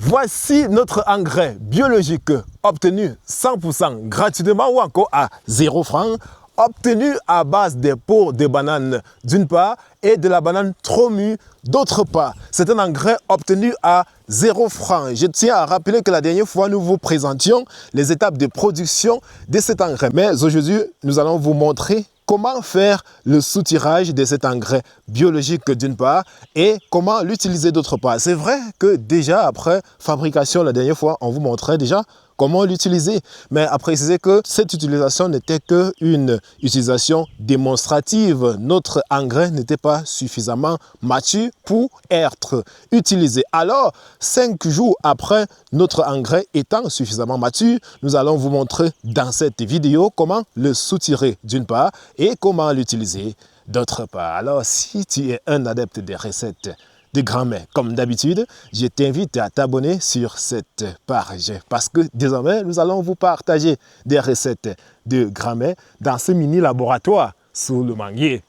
Voici notre engrais biologique obtenu 100% gratuitement ou encore à 0 francs, obtenu à base des peaux de banane d'une part et de la banane trop mûre d'autre part. C'est un engrais obtenu à 0 francs. Je tiens à rappeler que la dernière fois, nous vous présentions les étapes de production de cet engrais. Mais aujourd'hui, nous allons vous montrer comment faire le soutirage de cet engrais biologique d'une part et comment l'utiliser d'autre part. C'est vrai que déjà après fabrication, la dernière fois, on vous montrait déjà comment l'utiliser. Mais à préciser que cette utilisation n'était qu'une utilisation démonstrative. Notre engrais n'était pas suffisamment mature pour être utilisé. Alors, 5 jours après notre engrais étant suffisamment mature, nous allons vous montrer dans cette vidéo comment le soutirer d'une part et comment l'utiliser d'autre part. Alors, si tu es un adepte des recettes de grand-mère, comme d'habitude, je t'invite à t'abonner sur cette page parce que désormais, nous allons vous partager des recettes de grand-mère dans ce mini laboratoire sous le manguier.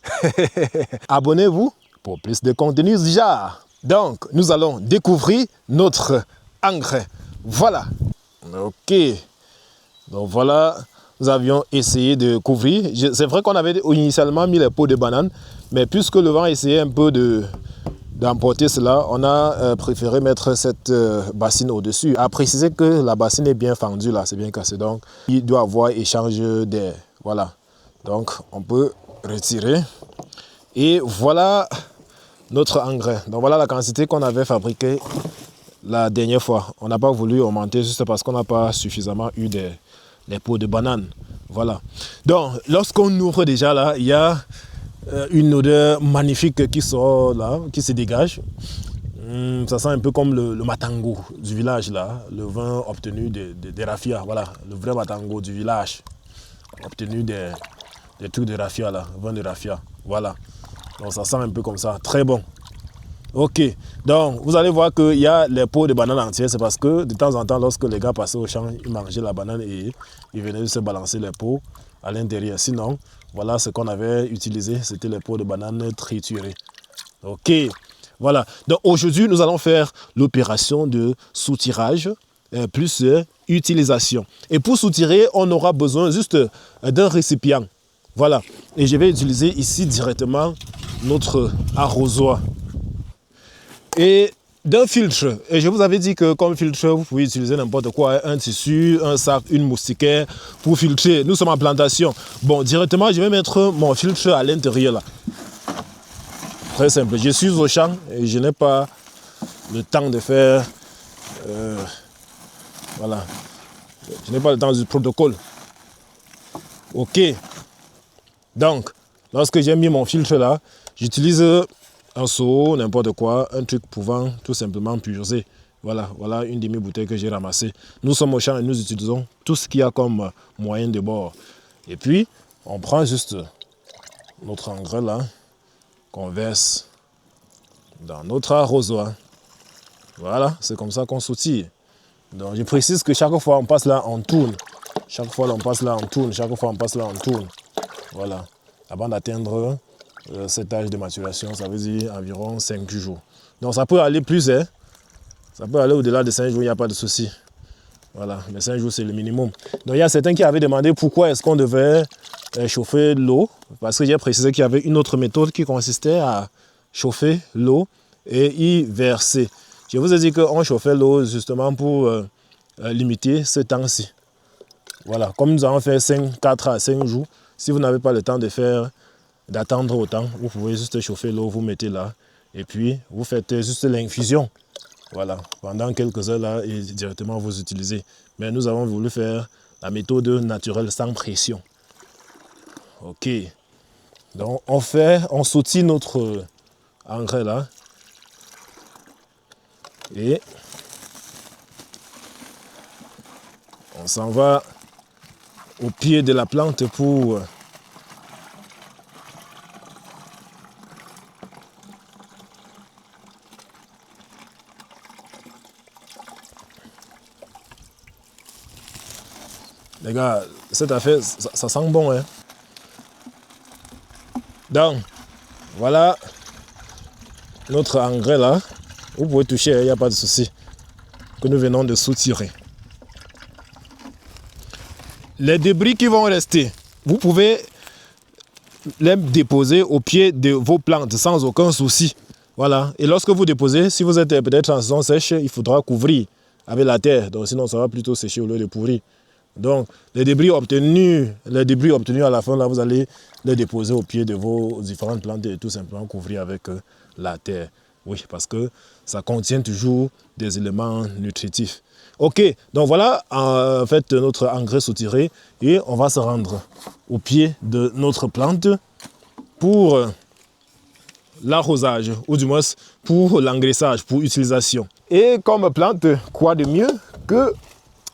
Abonnez-vous pour plus de contenu du genre. Donc, nous allons découvrir notre engrais. Voilà. Ok. Donc voilà, nous avions essayé de couvrir. C'est vrai qu'on avait initialement mis les peaux de banane, mais puisque le vent essayait un peu d'emporter cela, on a préféré mettre cette bassine au-dessus. À préciser que la bassine est bien fendue là, c'est bien cassé, donc il doit avoir échange d'air. Voilà, donc on peut retirer. Et voilà notre engrais. Donc voilà la quantité qu'on avait fabriquée la dernière fois. On n'a pas voulu augmenter juste parce qu'on n'a pas suffisamment eu des peaux de banane. Voilà. Donc lorsqu'on ouvre déjà là, il y a une odeur magnifique qui sort là, qui se dégage. Ça sent un peu comme le matango du village là, le vin obtenu des raffia, voilà, le vrai matango du village, obtenu des trucs de raffia là, vin de raffia, voilà. Donc ça sent un peu comme ça, très bon. Ok, donc vous allez voir qu'il y a les peaux de banane entières, c'est parce que de temps en temps, lorsque les gars passaient au champ, ils mangeaient la banane et ils venaient se balancer les peaux à l'intérieur. Sinon, voilà ce qu'on avait utilisé, c'était les peaux de banane triturées. Ok, voilà. Donc aujourd'hui, nous allons faire l'opération de soutirage plus utilisation. Et pour soutirer, on aura besoin juste d'un récipient. Voilà. Et je vais utiliser ici directement notre arrosoir. Et d'un filtre. Et je vous avais dit que comme filtre, vous pouvez utiliser n'importe quoi, un tissu, un sac, une moustiquaire pour filtrer. Nous sommes en plantation. Bon, directement, je vais mettre mon filtre à l'intérieur là. Très simple. Je suis au champ et je n'ai pas le temps de faire... voilà. Je n'ai pas le temps du protocole. Ok. Donc, lorsque j'ai mis mon filtre là, j'utilise un seau, n'importe quoi, un truc pouvant tout simplement purger. Voilà, voilà une demi-bouteille que j'ai ramassée. Nous sommes au champ et nous utilisons tout ce qu'il y a comme moyen de bord. Et puis, on prend juste notre engrais là, qu'on verse dans notre arrosoir. Voilà, c'est comme ça qu'on soutire. Donc, je précise que chaque fois on passe là, on tourne. Chaque fois on passe là, on tourne. Chaque fois on passe là, on tourne. Voilà, avant d'atteindre cet âge de maturation, ça veut dire environ 5 jours. Donc ça peut aller plus, hein. Ça peut aller au-delà de 5 jours, il n'y a pas de souci. Voilà, mais 5 jours c'est le minimum. Donc il y a certains qui avaient demandé pourquoi est-ce qu'on devait chauffer l'eau. Parce que j'ai précisé qu'il y avait une autre méthode qui consistait à chauffer l'eau et y verser. Je vous ai dit qu'on chauffait l'eau justement pour limiter ce temps-ci. Voilà, comme nous avons fait 4 à 5 jours, si vous n'avez pas le temps de faire d'attendre autant, vous pouvez juste chauffer l'eau, vous mettez là, et puis vous faites juste l'infusion. Voilà, pendant quelques heures là, et directement vous utilisez. Mais nous avons voulu faire la méthode naturelle sans pression. Ok. Donc on sautille notre engrais là. Et on s'en va au pied de la plante pour les gars, cette affaire, ça sent bon, hein. Donc, voilà notre engrais là. Vous pouvez toucher, il n'y a pas de souci. que nous venons de soutirer. Les débris qui vont rester, vous pouvez les déposer au pied de vos plantes sans aucun souci. Voilà. Et lorsque vous déposez, si vous êtes peut-être en saison sèche, il faudra couvrir avec la terre. Donc sinon, ça va plutôt sécher au lieu de pourrir. Donc, les débris obtenus à la fin, là, vous allez les déposer au pied de vos différentes plantes et tout simplement couvrir avec la terre. Oui, parce que ça contient toujours des éléments nutritifs. Ok, donc voilà en fait notre engrais soutiré et on va se rendre au pied de notre plante pour l'arrosage ou du moins pour l'engraissage, pour utilisation. Et comme plante, quoi de mieux que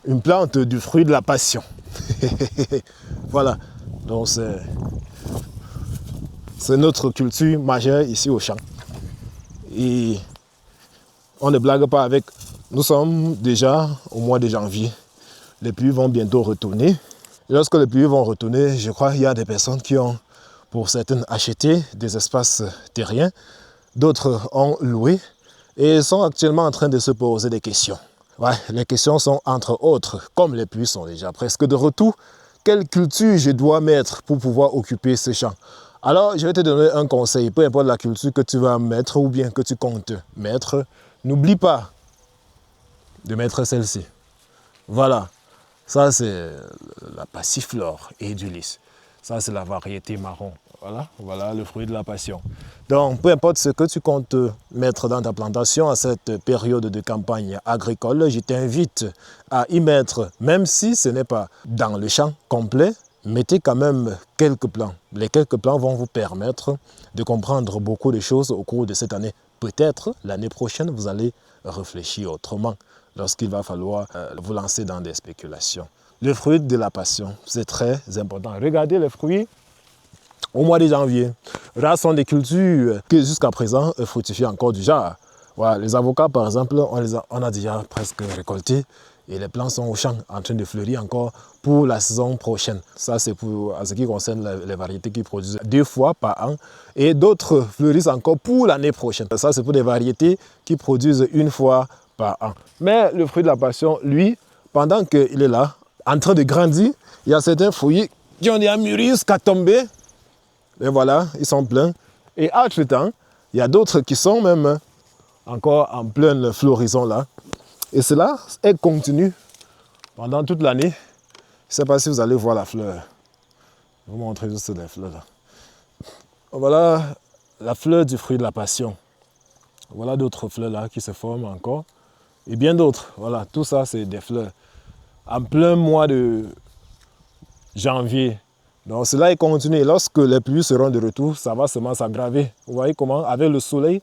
une plante du fruit de la passion. Voilà, donc c'est notre culture majeure ici au champ. Et on ne blague pas avec. Nous sommes déjà au mois de janvier. Les pluies vont bientôt retourner. Et lorsque les pluies vont retourner, je crois qu'il y a des personnes qui ont, pour certaines, acheté des espaces terriens. D'autres ont loué et sont actuellement en train de se poser des questions. Ouais, les questions sont entre autres, comme les pluies sont déjà presque de retour, quelle culture je dois mettre pour pouvoir occuper ces champs? Alors, je vais te donner un conseil, peu importe la culture que tu vas mettre ou bien que tu comptes mettre, n'oublie pas de mettre celle-ci. Voilà, ça c'est la passiflore edulis. Ça c'est la variété marron. Voilà le fruit de la passion. Donc, peu importe ce que tu comptes mettre dans ta plantation à cette période de campagne agricole, je t'invite à y mettre, même si ce n'est pas dans le champ complet, mettez quand même quelques plants. Les quelques plants vont vous permettre de comprendre beaucoup de choses au cours de cette année. Peut-être l'année prochaine, vous allez réfléchir autrement lorsqu'il va falloir vous lancer dans des spéculations. Le fruit de la passion, c'est très important. Regardez les fruits au mois de janvier. Là, sont des cultures qui jusqu'à présent fructifient encore du genre. Voilà, les avocats, par exemple, on a déjà presque récolté et les plants sont au champ en train de fleurir encore pour la saison prochaine. Ça, c'est pour ce qui concerne les variétés qui produisent 2 fois par an et d'autres fleurissent encore pour l'année prochaine. Ça, c'est pour des variétés qui produisent 1 fois par an. Mais le fruit de la passion, lui, pendant qu'il est là, en train de grandir, il y a certains fruits qui ont déjà mûri jusqu'à tomber. Et voilà, ils sont pleins. Et entre-temps, il y a d'autres qui sont même encore en pleine floraison là. Et cela est continu pendant toute l'année. Je ne sais pas si vous allez voir la fleur. Je vais vous montrer juste les fleurs là. Voilà la fleur du fruit de la passion. Voilà d'autres fleurs là qui se forment encore. Et bien d'autres. Voilà, tout ça c'est des fleurs. En plein mois de janvier. Donc cela est continué. Lorsque les pluies seront de retour, ça va seulement s'aggraver. Vous voyez comment, avec le soleil,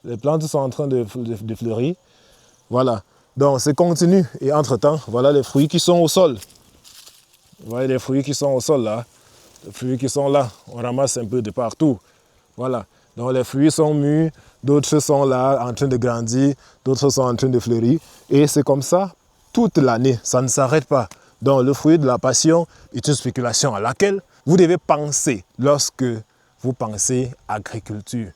les plantes sont en train de fleurir. Voilà. Donc c'est continu. Et entre-temps, voilà les fruits qui sont au sol. Vous voyez les fruits qui sont au sol là. Les fruits qui sont là. On ramasse un peu de partout. Voilà. Donc les fruits sont mûrs, d'autres sont là en train de grandir, d'autres sont en train de fleurir. Et c'est comme ça toute l'année. Ça ne s'arrête pas. Donc le fruit de la passion est une spéculation à laquelle vous devez penser lorsque vous pensez agriculture.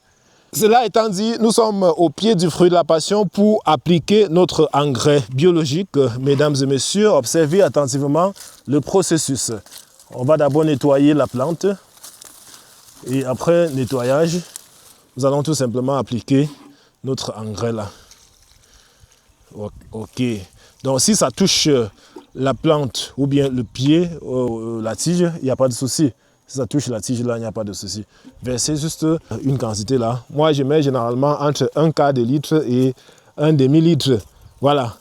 Cela étant dit, nous sommes au pied du fruit de la passion pour appliquer notre engrais biologique. Mesdames et messieurs, observez attentivement le processus. On va d'abord nettoyer la plante et après nettoyage, nous allons tout simplement appliquer notre engrais là. Ok. Donc si ça touche la plante ou bien le pied, la tige, il n'y a pas de souci. Si ça touche la tige là, il n'y a pas de souci. Versez juste une quantité là. Moi, je mets généralement entre 1/4 de litre et 1 demi-litre. Voilà.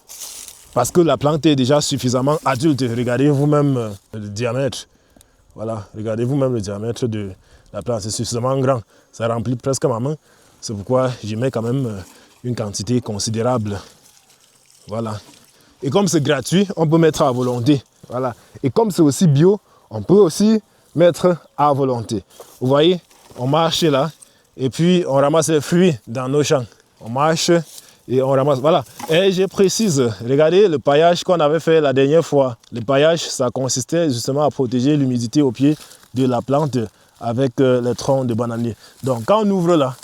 Parce que la plante est déjà suffisamment adulte. Regardez vous-même le diamètre. Voilà. Regardez vous-même le diamètre de la plante. C'est suffisamment grand. Ça remplit presque ma main. C'est pourquoi je mets quand même une quantité considérable. Voilà. Et comme c'est gratuit, on peut mettre à volonté. Voilà. Et comme c'est aussi bio, on peut aussi mettre à volonté. Vous voyez, on marche là et puis on ramasse les fruits dans nos champs. On marche et on ramasse. Voilà. Et je précise, regardez le paillage qu'on avait fait la dernière fois. Le paillage, ça consistait justement à protéger l'humidité au pied de la plante avec les troncs de bananier. Donc quand on ouvre là,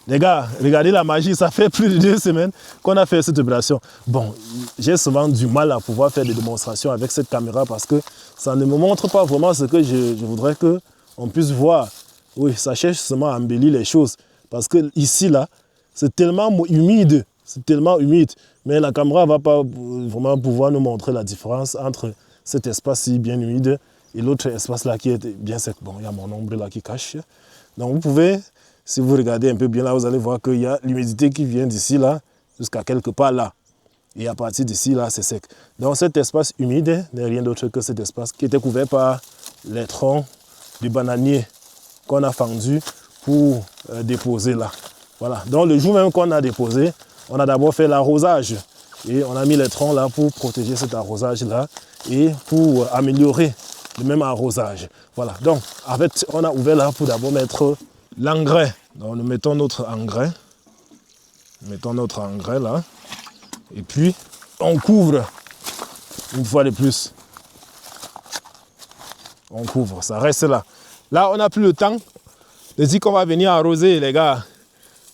Les gars, regardez la magie, ça fait plus de 2 semaines qu'on a fait cette opération. Bon, j'ai souvent du mal à pouvoir faire des démonstrations avec cette caméra parce que ça ne me montre pas vraiment ce que je voudrais qu'on puisse voir. Oui, ça cherche seulement à embellir les choses. Parce que ici, là, c'est tellement humide. C'est tellement humide. Mais la caméra ne va pas vraiment pouvoir nous montrer la différence entre cet espace-ci bien humide et l'autre espace-là qui est bien sec. Bon, il y a mon ombre là qui cache. Donc vous pouvez... Si vous regardez un peu bien là, vous allez voir qu'il y a l'humidité qui vient d'ici là jusqu'à quelque part là. Et à partir d'ici là, c'est sec. Donc cet espace humide n'est rien d'autre que cet espace qui était couvert par les troncs du bananier qu'on a fendu pour déposer là. Voilà. Donc le jour même qu'on a déposé, on a d'abord fait l'arrosage. Et on a mis les troncs là pour protéger cet arrosage là et pour améliorer le même arrosage. Voilà. Donc en fait, on a ouvert là pour d'abord mettre l'engrais. Donc nous mettons notre engrais. Mettons notre engrais là. Et puis on couvre une fois de plus. On couvre, ça reste là. Là, on n'a plus le temps de dire qu'on va venir arroser, les gars.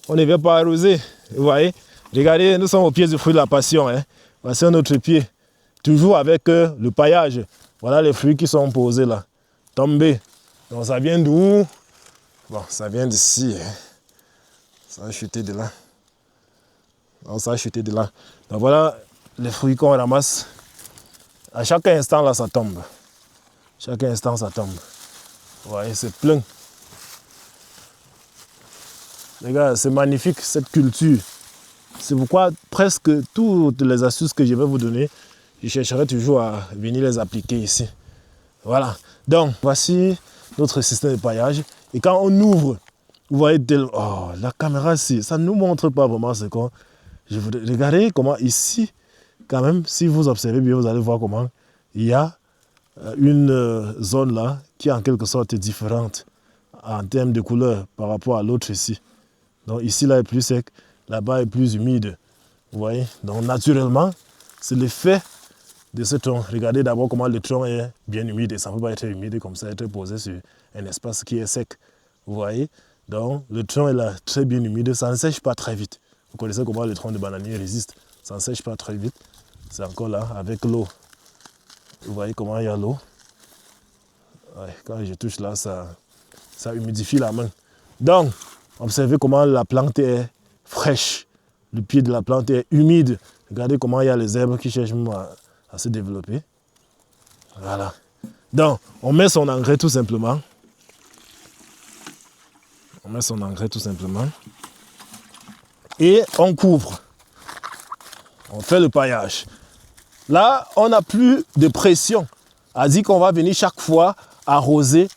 On ne vient pas arroser. Vous voyez? Regardez, nous sommes au pied du fruit de la passion. Hein. Voici notre pied. Toujours avec le paillage. Voilà les fruits qui sont posés là. Tombés. Donc ça vient d'où? Bon, ça vient d'ici. Hein. Ça a chuté de là. Donc, ça a chuté de là. Donc voilà les fruits qu'on ramasse. À chaque instant, là, ça tombe. Chaque instant, ça tombe. Vous voyez, c'est plein. Les gars, c'est magnifique, cette culture. C'est pourquoi presque toutes les astuces que je vais vous donner, je chercherai toujours à venir les appliquer ici. Voilà. Donc, voici notre système de paillage. Et quand on ouvre, vous voyez, oh, la caméra ici, ça ne nous montre pas vraiment ce qu'on... Regardez comment ici, quand même, si vous observez bien, vous allez voir comment il y a une zone là qui est en quelque sorte différente en termes de couleur par rapport à l'autre ici. Donc ici là est plus sec, là-bas est plus humide. Vous voyez? Donc naturellement, c'est l'effet de ce tronc. Regardez d'abord comment le tronc est bien humide et ça ne peut pas être humide comme ça, être posé sur un espace qui est sec. Vous voyez? Donc le tronc est là très bien humide, ça ne sèche pas très vite. Vous connaissez comment le tronc de bananier résiste, ça ne sèche pas très vite. C'est encore là avec l'eau. Vous voyez comment il y a l'eau. Ouais, quand je touche là, ça humidifie la main. Donc, observez comment la plante est fraîche. Le pied de la plante est humide. Regardez comment il y a les herbes qui cherchent à se développer. Voilà. Donc, on met son engrais tout simplement. On met son engrais tout simplement. Et on couvre. On fait le paillage. Là, on n'a plus de pression à dire qu'on va venir chaque fois arroser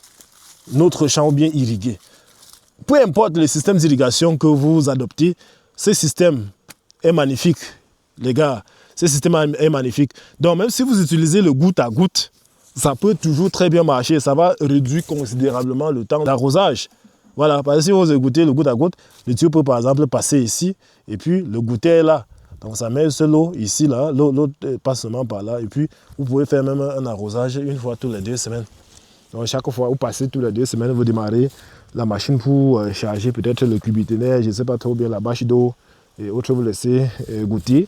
notre champ ou bien irriguer. Peu importe le système d'irrigation que vous adoptez, ce système est magnifique, les gars. Ce système est magnifique. Donc, même si vous utilisez le goutte à goutte, ça peut toujours très bien marcher. Ça va réduire considérablement le temps d'arrosage. Voilà, parce que si vous écoutez le goutte à goutte, le tuyau peut par exemple passer ici et puis le gouttet est là. Donc ça met l'eau ici, là, l'eau passe seulement par là. Et puis vous pouvez faire même un arrosage une fois toutes les 2 semaines. Donc chaque fois, vous passez toutes les 2 semaines, vous démarrez la machine pour charger peut-être le cubiténaire, je ne sais pas trop bien, la bâche d'eau et autres, vous laissez goûter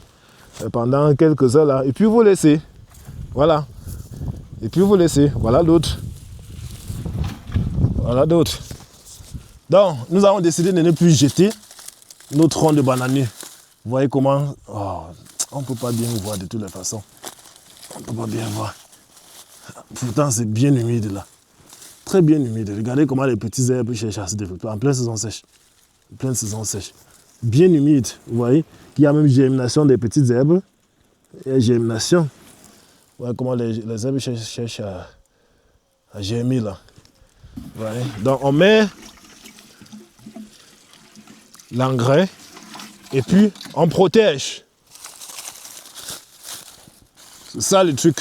pendant quelques heures là. Et puis vous laissez, voilà. Et puis vous laissez, voilà d'autres. Voilà d'autres. Donc nous avons décidé de ne plus jeter nos troncs de bananier. Vous voyez comment... Oh, on ne peut pas bien voir de toutes les façons. On ne peut pas bien voir. Pourtant, c'est bien humide là. Très bien humide. Regardez comment les petits herbes cherchent à se développer. En pleine saison sèche. En pleine saison sèche. Bien humide. Vous voyez? Il y a même germination des petites herbes. Il y a germination. Vous voyez comment les herbes cherchent à germer là. Vous voyez? Donc, on met l'engrais. Et puis, on protège. C'est ça le truc.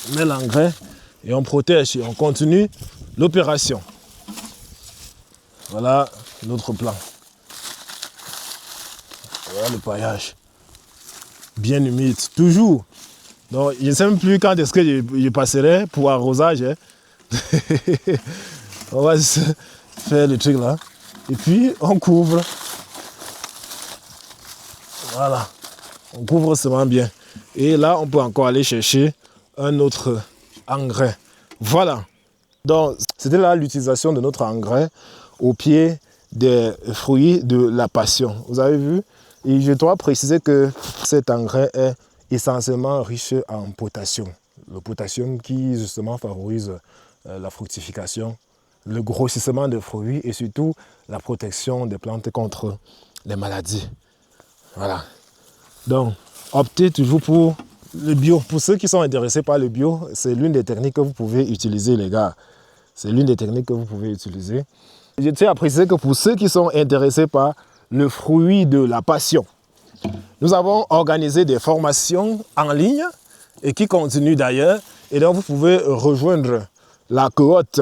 On met l'engrais et on protège et on continue l'opération. Voilà notre plan. Voilà le paillage. Bien humide, toujours. Donc, je ne sais même plus quand est-ce que je passerai pour arrosage. Hein. On va faire le truc là. Et puis, on couvre. Voilà. On couvre seulement bien. Et là, on peut encore aller chercher un autre engrais. Voilà. Donc, c'était là l'utilisation de notre engrais au pied des fruits de la passion. Vous avez vu? Et je dois préciser que cet engrais est essentiellement riche en potassium. Le potassium qui, justement, favorise la fructification, le grossissement des fruits et surtout la protection des plantes contre les maladies. Voilà. Donc, optez toujours pour le bio. Pour ceux qui sont intéressés par le bio, c'est l'une des techniques que vous pouvez utiliser, les gars. C'est l'une des techniques que vous pouvez utiliser. Je tiens à préciser que pour ceux qui sont intéressés par le fruit de la passion, nous avons organisé des formations en ligne et qui continuent d'ailleurs. Et donc, vous pouvez rejoindre la cohorte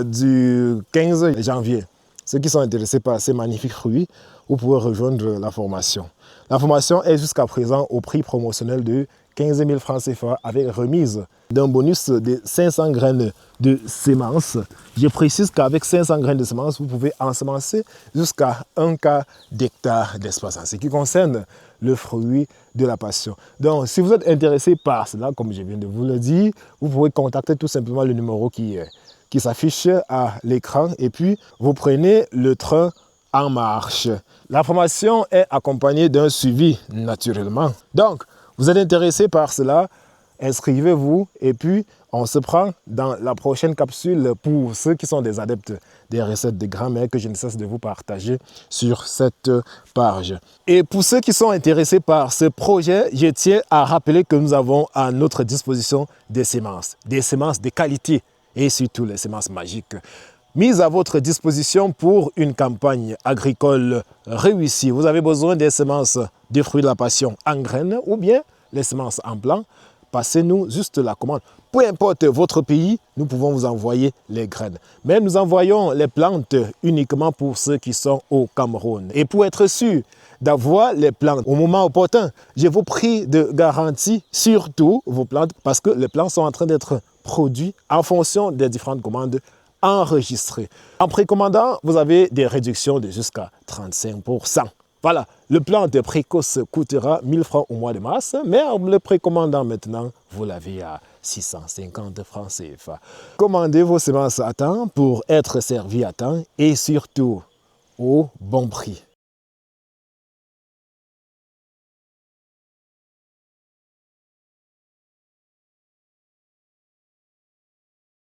du 15 janvier. Ceux qui sont intéressés par ces magnifiques fruits, vous pouvez rejoindre la formation. La formation est jusqu'à présent au prix promotionnel de 15 000 francs CFA avec remise d'un bonus de 500 graines de semences. Je précise qu'avec 500 graines de semences, vous pouvez ensemencer jusqu'à 1 quart d'hectare d'espace en ce qui concerne le fruit de la passion. Donc, si vous êtes intéressé par cela, comme je viens de vous le dire, vous pouvez contacter tout simplement le numéro qui s'affiche à l'écran et puis vous prenez le train en marche. La formation est accompagnée d'un suivi naturellement. Donc, vous êtes intéressé par cela, inscrivez-vous et puis on se prend dans la prochaine capsule pour ceux qui sont des adeptes des recettes de grand-mère que je ne cesse de vous partager sur cette page. Et pour ceux qui sont intéressés par ce projet, je tiens à rappeler que nous avons à notre disposition des semences de qualité et surtout les semences magiques mises à votre disposition pour une campagne agricole réussie. Vous avez besoin des semences de fruits de la passion en graines ou bien les semences en blanc. Passez-nous juste la commande. Peu importe votre pays, nous pouvons vous envoyer les graines. Mais nous envoyons les plantes uniquement pour ceux qui sont au Cameroun. Et pour être sûr d'avoir les plantes au moment opportun, je vous prie de garantir surtout vos plantes parce que les plantes sont en train d'être produits en fonction des différentes commandes enregistrées. En précommandant, vous avez des réductions de jusqu'à 35%. Voilà, le plant de précoce coûtera 1000 francs au mois de mars, mais en le précommandant maintenant, vous l'avez à 650 francs CFA. Commandez vos semences à temps pour être servi à temps et surtout au bon prix.